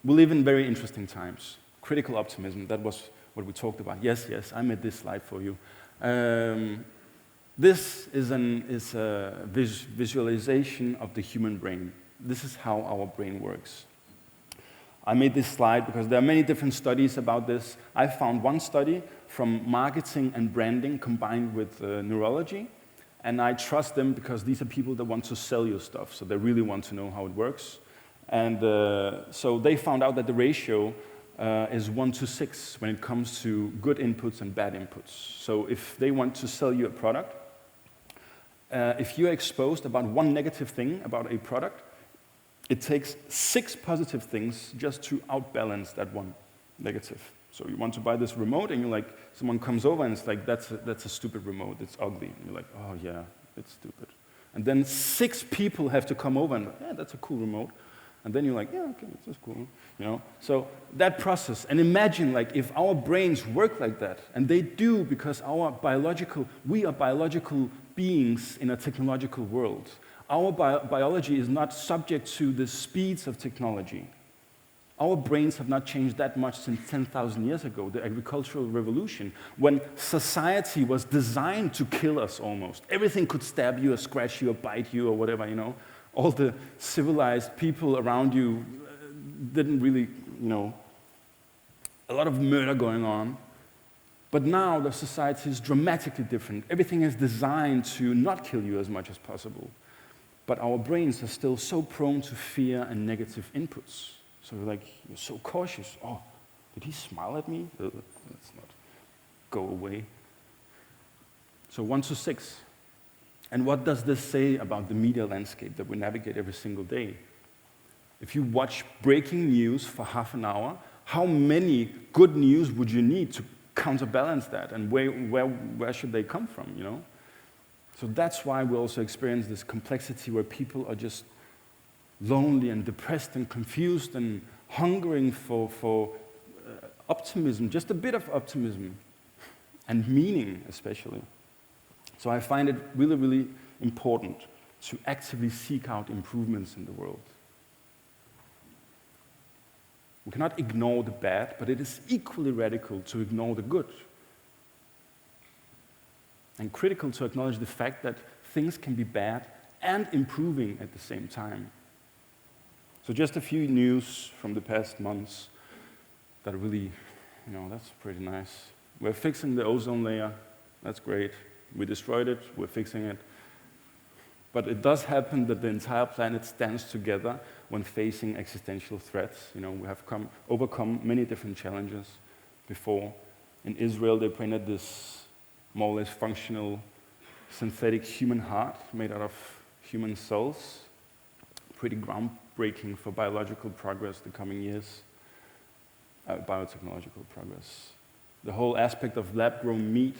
We live in very interesting times. Critical optimism, that was what we talked about. Yes, I made this slide for you. This is a visualization of the human brain. This is how our brain works. I made this slide because there are many different studies about this. I found one study from marketing and branding combined with neurology, and I trust them because these are people that want to sell you stuff, so they really want to know how it works. And so they found out that the ratio is 1:6 when it comes to good inputs and bad inputs. So if they want to sell you a product, if you're exposed about one negative thing about a product, it takes 6 positive things just to outbalance that one negative. So you want to buy this remote, and you're like, someone comes over and it's like, that's a stupid remote, it's ugly. And you're like, oh yeah, it's stupid. And then 6 people have to come over and, yeah, that's a cool remote. And then you're like, yeah, okay, that's cool, you know? So that process, and imagine like if our brains work like that, and they do because we are biological beings in a technological world. Our biology is not subject to the speeds of technology. Our brains have not changed that much since 10,000 years ago, the agricultural revolution, when society was designed to kill us almost. Everything could stab you or scratch you or bite you or whatever, you know. All the civilized people around you didn't really, you know, a lot of murder going on. But now the society is dramatically different. Everything is designed to not kill you as much as possible. But our brains are still so prone to fear and negative inputs. So we're like, you're so cautious. Oh, did he smile at me? Let's not go away. So 1:6. And what does this say about the media landscape that we navigate every single day? If you watch breaking news for half an hour, how many good news would you need to counterbalance that? And where should they come from, you know? So that's why we also experience this complexity where people are just lonely and depressed and confused and hungering for optimism, just a bit of optimism, and meaning especially. So I find it really, really important to actively seek out improvements in the world. We cannot ignore the bad, but it is equally radical to ignore the good. And critical to acknowledge the fact that things can be bad and improving at the same time. So just a few news from the past months that really, you know, that's pretty nice. We're fixing the ozone layer. That's great. We destroyed it. We're fixing it. But it does happen that the entire planet stands together when facing existential threats. You know, we have overcome many different challenges before. In Israel, they painted this more or less functional synthetic human heart made out of human cells. Pretty groundbreaking for biological progress the coming years, biotechnological progress. The whole aspect of lab-grown meat.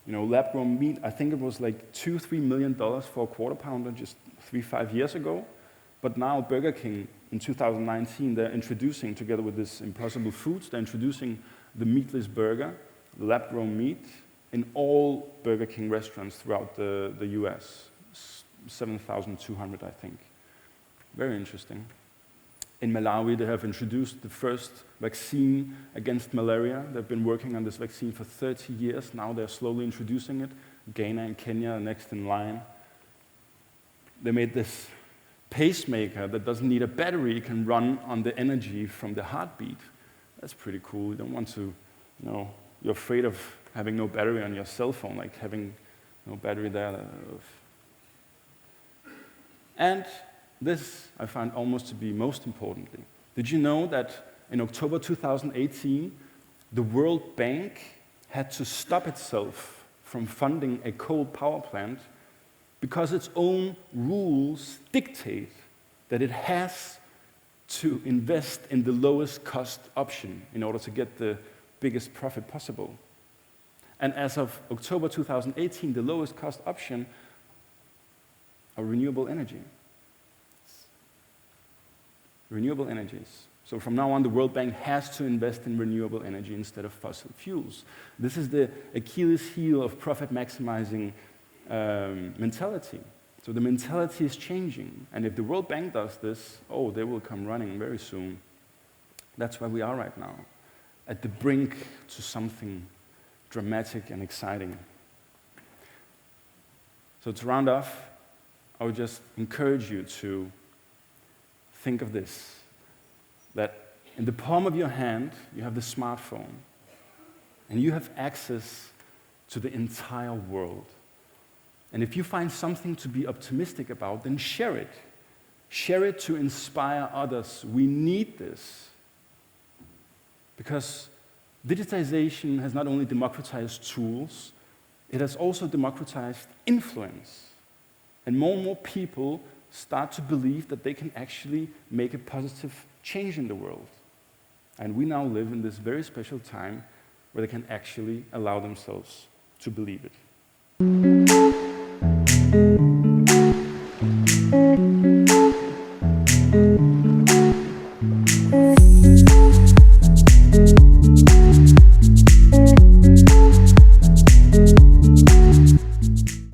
You know, lab-grown meat, I think it was like $2-3 million for a quarter pounder just 3-5 years ago. But now Burger King, in 2019, they're introducing, together with this Impossible Foods, they're introducing the meatless burger, lab-grown meat, in all Burger King restaurants throughout the US. 7,200, I think. Very interesting. In Malawi, they have introduced the first vaccine against malaria. They've been working on this vaccine for 30 years. Now they're slowly introducing it. Ghana and Kenya are next in line. They made this pacemaker that doesn't need a battery. It can run on the energy from the heartbeat. That's pretty cool. You don't want to, you know, you're afraid of having no battery on your cell phone, like having no battery there. And this I find almost to be most importantly. Did you know that in October 2018, the World Bank had to stop itself from funding a coal power plant because its own rules dictate that it has to invest in the lowest cost option in order to get the biggest profit possible. And as of October 2018, the lowest cost option are renewable energy. Renewable energies. So from now on, the World Bank has to invest in renewable energy instead of fossil fuels. This is the Achilles heel of profit-maximizing mentality. So the mentality is changing. And if the World Bank does this, oh, they will come running very soon. That's where we are right now, at the brink to something dramatic and exciting. So to round off, I would just encourage you to think of this, that in the palm of your hand, you have the smartphone, and you have access to the entire world. And if you find something to be optimistic about, then share it. Share it to inspire others. We need this. Because digitization has not only democratized tools, it has also democratized influence. And more people start to believe that they can actually make a positive change in the world. And we now live in this very special time where they can actually allow themselves to believe it.